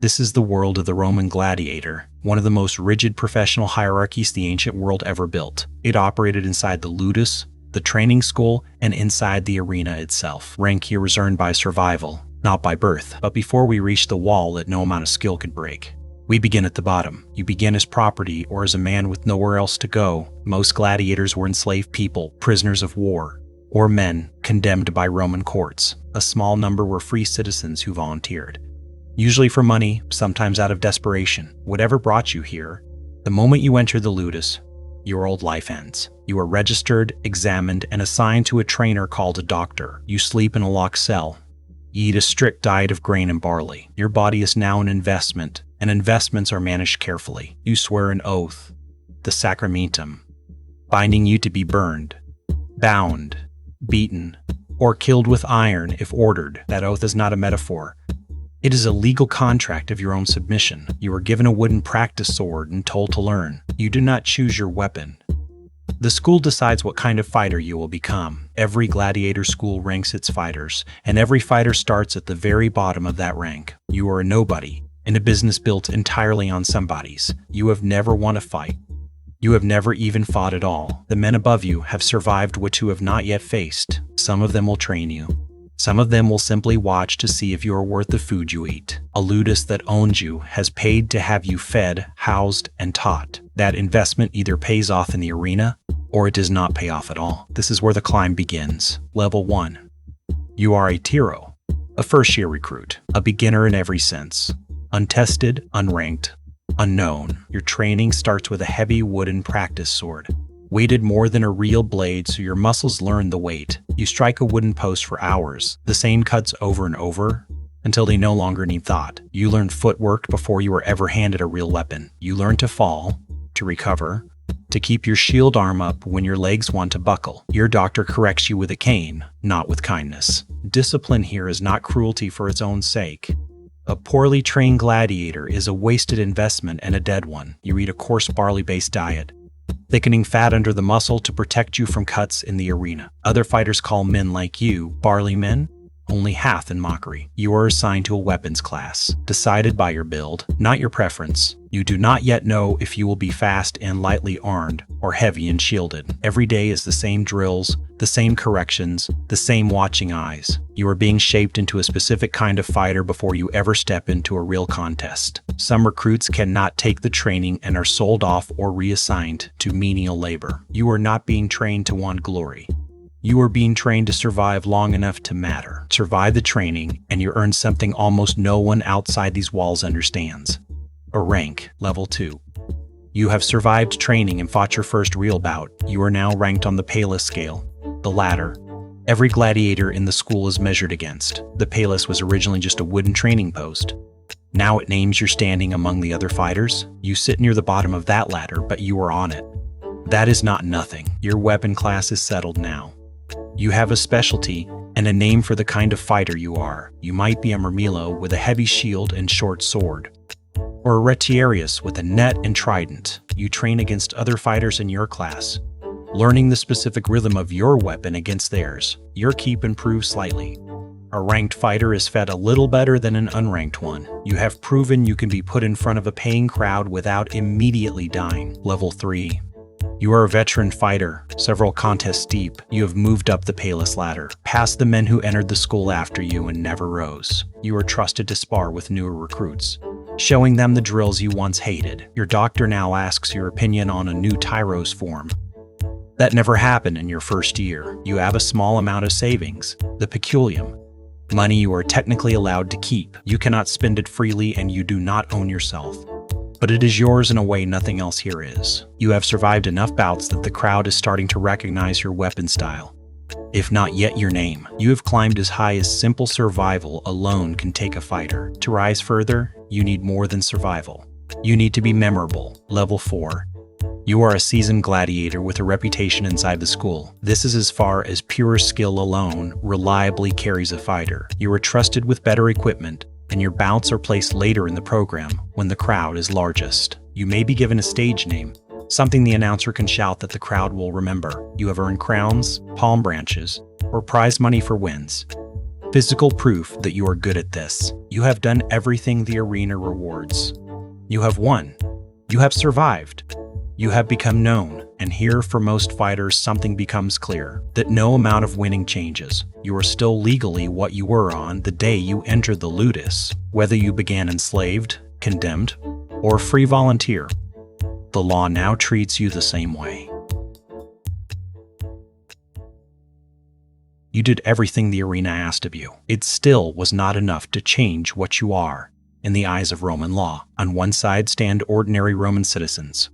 This is the world of the Roman gladiator, one of the most rigid professional hierarchies the ancient world ever built. It operated inside the Ludus, the training school, and inside the arena itself. Rank here was earned by survival, not by birth. But before we reach the wall that no amount of skill could break, we begin at the bottom. You begin as property or as a man with nowhere else to go. Most gladiators were enslaved people, prisoners of war, or men condemned by Roman courts. A small number were free citizens who volunteered, usually for money, sometimes out of desperation. Whatever brought you here, the moment you enter the Ludus, your old life ends. You are registered, examined, and assigned to a trainer called a doctor. You sleep in a locked cell. You eat a strict diet of grain and barley. Your body is now an investment, and investments are managed carefully. You swear an oath, the sacramentum, binding you to be burned, bound, beaten, or killed with iron if ordered. That oath is not a metaphor. It is a legal contract of your own submission. You are given a wooden practice sword and told to learn. You do not choose your weapon. The school decides what kind of fighter you will become. Every gladiator school ranks its fighters, and every fighter starts at the very bottom of that rank. You are a nobody, in a business built entirely on somebody's. You have never won a fight. You have never even fought at all. The men above you have survived what you have not yet faced. Some of them will train you. Some of them will simply watch to see if you are worth the food you eat. A Ludus that owns you has paid to have you fed, housed, and taught. That investment either pays off in the arena, or it does not pay off at all. This is where the climb begins. Level 1. You are a Tiro, a first-year recruit, a beginner in every sense. Untested, unranked, unknown. Your training starts with a heavy wooden practice sword, weighted more than a real blade so your muscles learn the weight. You strike a wooden post for hours, the same cuts over and over, until they no longer need thought. You learn footwork before you are ever handed a real weapon. You learn to fall, to recover, to keep your shield arm up when your legs want to buckle. Your doctor corrects you with a cane, not with kindness. Discipline here is not cruelty for its own sake. A poorly trained gladiator is a wasted investment and a dead one. You eat a coarse barley-based diet, thickening fat under the muscle to protect you from cuts in the arena. Other fighters call men like you barley men, only half in mockery. You are assigned to a weapons class, decided by your build, not your preference. You do not yet know if you will be fast and lightly armed, or heavy and shielded. Every day is the same drills, the same corrections, the same watching eyes. You are being shaped into a specific kind of fighter before you ever step into a real contest. Some recruits cannot take the training and are sold off or reassigned to menial labor. You are not being trained to want glory. You are being trained to survive long enough to matter. Survive the training, and you earn something almost no one outside these walls understands. A rank, level 2. You have survived training and fought your first real bout. You are now ranked on the Palus scale, the ladder every gladiator in the school is measured against. The Palus was originally just a wooden training post. Now it names your standing among the other fighters. You sit near the bottom of that ladder, but you are on it. That is not nothing. Your weapon class is settled now. You have a specialty and a name for the kind of fighter you are. You might be a Murmillo with a heavy shield and short sword, or a Rudiarius with a net and trident. You train against other fighters in your class, learning the specific rhythm of your weapon against theirs. Your keep improves slightly. A ranked fighter is fed a little better than an unranked one. You have proven you can be put in front of a paying crowd without immediately dying. Level 3. You are a veteran fighter, several contests deep. You have moved up the Palus ladder, past the men who entered the school after you and never rose. You are trusted to spar with newer recruits, showing them the drills you once hated. Your doctor now asks your opinion on a new Tiro's form. That never happened in your first year. You have a small amount of savings, the peculium, money you are technically allowed to keep. You cannot spend it freely and you do not own yourself, but it is yours in a way nothing else here is. You have survived enough bouts that the crowd is starting to recognize your weapon style, if not yet your name. You have climbed as high as simple survival alone can take a fighter. To rise further, you need more than survival. You need to be memorable. Level 4. You are a seasoned gladiator with a reputation inside the school. This is as far as pure skill alone reliably carries a fighter. You are trusted with better equipment, and your bouts are placed later in the program when the crowd is largest. You may be given a stage name, something the announcer can shout that the crowd will remember. You have earned crowns, palm branches, or prize money for wins. Physical proof that you are good at this. You have done everything the arena rewards. You have won. You have survived. You have become known. And here, for most fighters, something becomes clear, that no amount of winning changes. You are still legally what you were on the day you entered the Ludus, whether you began enslaved, condemned, or a free volunteer. The law now treats you the same way. You did everything the arena asked of you. It still was not enough to change what you are in the eyes of Roman law. On one side stand ordinary Roman citizens.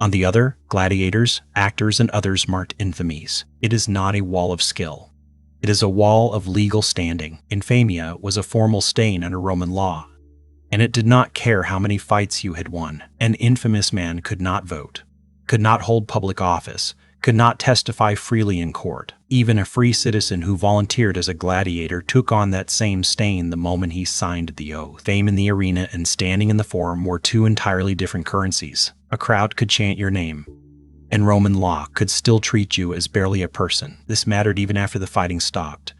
On the other, gladiators, actors, and others marked infamies. It is not a wall of skill. It is a wall of legal standing. Infamia was a formal stain under Roman law, and it did not care how many fights you had won. An infamous man could not vote, could not hold public office, could not testify freely in court. Even a free citizen who volunteered as a gladiator took on that same stain the moment he signed the oath. Fame in the arena and standing in the forum were two entirely different currencies. A crowd could chant your name, and Roman law could still treat you as barely a person. This mattered even after the fighting stopped.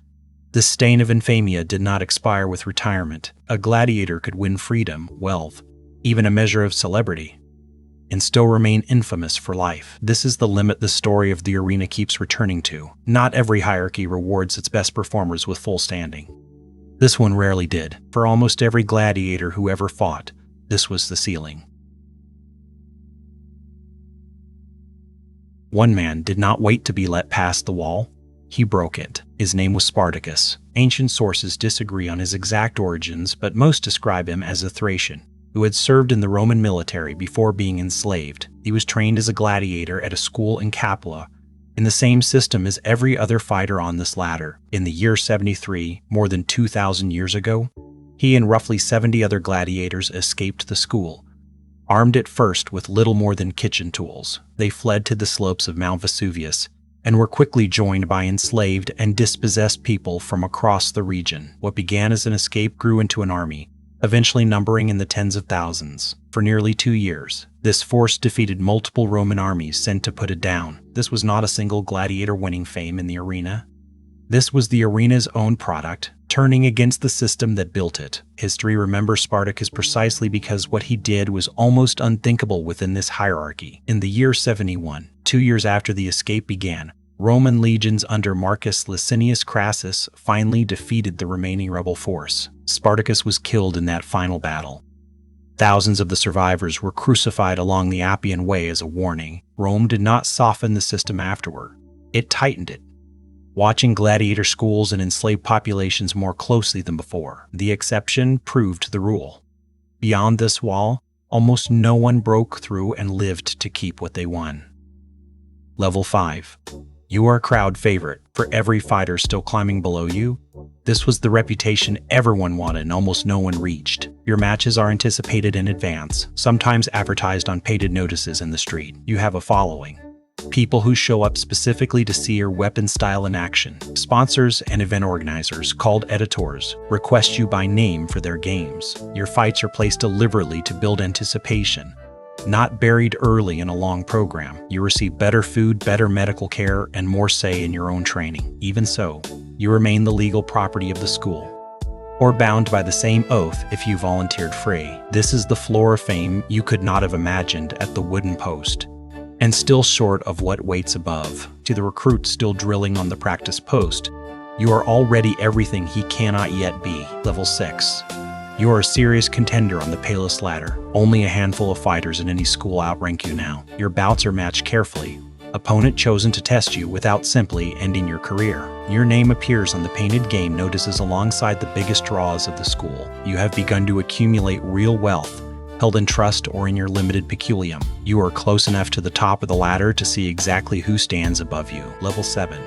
The stain of infamia did not expire with retirement. A gladiator could win freedom, wealth, even a measure of celebrity, and still remain infamous for life. This is the limit the story of the arena keeps returning to. Not every hierarchy rewards its best performers with full standing. This one rarely did. For almost every gladiator who ever fought, this was the ceiling. One man did not wait to be let past the wall. He broke it. His name was Spartacus. Ancient sources disagree on his exact origins, but most describe him as a Thracian who had served in the Roman military before being enslaved. He was trained as a gladiator at a school in Capua, in the same system as every other fighter on this ladder. In the year 73, more than 2,000 years ago, he and roughly 70 other gladiators escaped the school. Armed at first with little more than kitchen tools, they fled to the slopes of Mount Vesuvius and were quickly joined by enslaved and dispossessed people from across the region. What began as an escape grew into an army, eventually numbering in the tens of thousands. For nearly 2 years, this force defeated multiple Roman armies sent to put it down. This was not a single gladiator winning fame in the arena. This was the arena's own product, turning against the system that built it. History remembers Spartacus precisely because what he did was almost unthinkable within this hierarchy. In the year 71, 2 years after the escape began, Roman legions under Marcus Licinius Crassus finally defeated the remaining rebel force. Spartacus was killed in that final battle. Thousands of the survivors were crucified along the Appian Way as a warning. Rome did not soften the system afterward. It tightened it, watching gladiator schools and enslaved populations more closely than before. The exception proved the rule. Beyond this wall, almost no one broke through and lived to keep what they won. Level 5. You are a crowd favorite. For every fighter still climbing below you, this was the reputation everyone wanted and almost no one reached. Your matches are anticipated in advance, sometimes advertised on painted notices in the street. You have a following. People who show up specifically to see your weapon style in action. Sponsors and event organizers, called editors, request you by name for their games. Your fights are placed deliberately to build anticipation, not buried early in a long program. You receive better food, better medical care, and more say in your own training. Even so, you remain the legal property of the school, or bound by the same oath if you volunteered free. This is the floor of fame you could not have imagined at the wooden post, and still short of what waits above. To the recruit still drilling on the practice post, you are already everything he cannot yet be. Level 6. You are a serious contender on the Palus ladder. Only a handful of fighters in any school outrank you now. Your bouts are matched carefully. Opponent chosen to test you without simply ending your career. Your name appears on the painted game notices alongside the biggest draws of the school. You have begun to accumulate real wealth, held in trust or in your limited peculium. You are close enough to the top of the ladder to see exactly who stands above you. Level 7.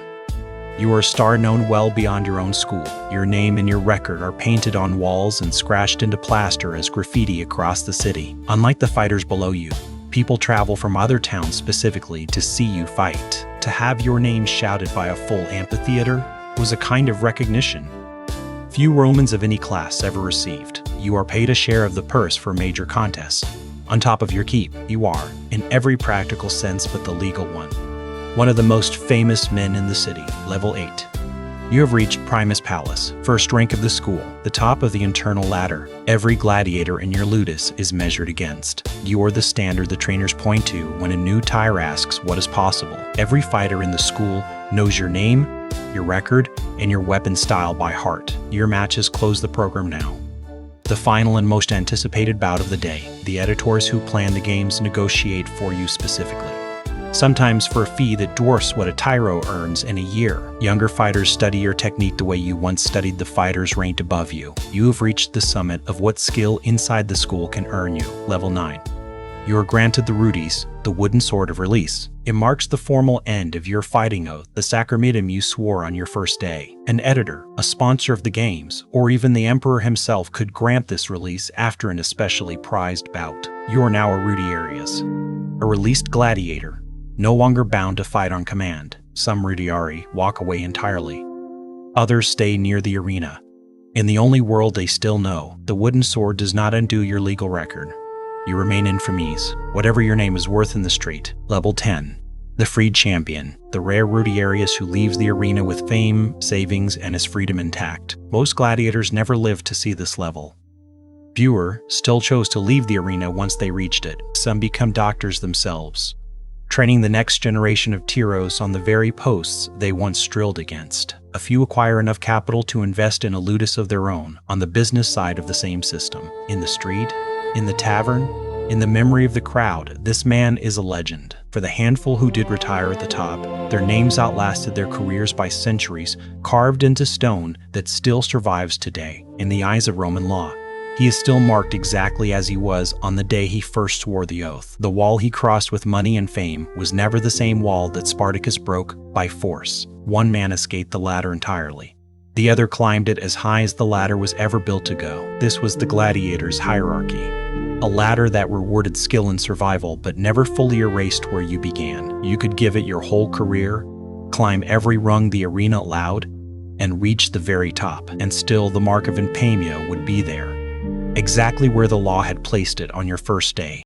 You are a star known well beyond your own school. Your name and your record are painted on walls and scratched into plaster as graffiti across the city. Unlike the fighters below you, people travel from other towns specifically to see you fight. To have your name shouted by a full amphitheater was a kind of recognition few Romans of any class ever received. You are paid a share of the purse for major contests. On top of your keep, you are, in every practical sense but the legal one of the most famous men in the city. Level 8. You have reached Primus Palus, first rank of the school, the top of the internal ladder. Every gladiator in your Ludus is measured against. You are the standard the trainers point to when a new Tiro asks what is possible. Every fighter in the school knows your name, your record, and your weapon style by heart. Your matches close the program now. The final and most anticipated bout of the day. The editors who plan the games negotiate for you specifically, sometimes for a fee that dwarfs what a Tiro earns in a year. Younger fighters study your technique the way you once studied the fighters ranked above you. You have reached the summit of what skill inside the school can earn you. Level 9. You are granted the Rudiarius, the wooden sword of release. It marks the formal end of your fighting oath, the sacramentum you swore on your first day. An editor, a sponsor of the games, or even the emperor himself could grant this release after an especially prized bout. You are now a Rudiarius, a released gladiator, no longer bound to fight on command. Some Rudiari walk away entirely. Others stay near the arena. In the only world they still know, the wooden sword does not undo your legal record. You remain infamies, whatever your name is worth in the street. Level 10. The freed champion, the rare Rudiarius who leaves the arena with fame, savings, and his freedom intact. Most gladiators never lived to see this level. Fewer still chose to leave the arena once they reached it. Some become doctors themselves, training the next generation of Tiros on the very posts they once strilled against. A few acquire enough capital to invest in a Ludus of their own on the business side of the same system. In the street, in the tavern, in the memory of the crowd, this man is a legend. For the handful who did retire at the top, their names outlasted their careers by centuries, carved into stone that still survives today. In the eyes of Roman law, he is still marked exactly as he was on the day he first swore the oath. The wall he crossed with money and fame was never the same wall that Spartacus broke by force. One man escaped the ladder entirely. The other climbed it as high as the ladder was ever built to go. This was the gladiator's hierarchy, a ladder that rewarded skill and survival but never fully erased where you began. You could give it your whole career, climb every rung the arena allowed, and reach the very top, and still the mark of infamia would be there, exactly where the law had placed it on your first day.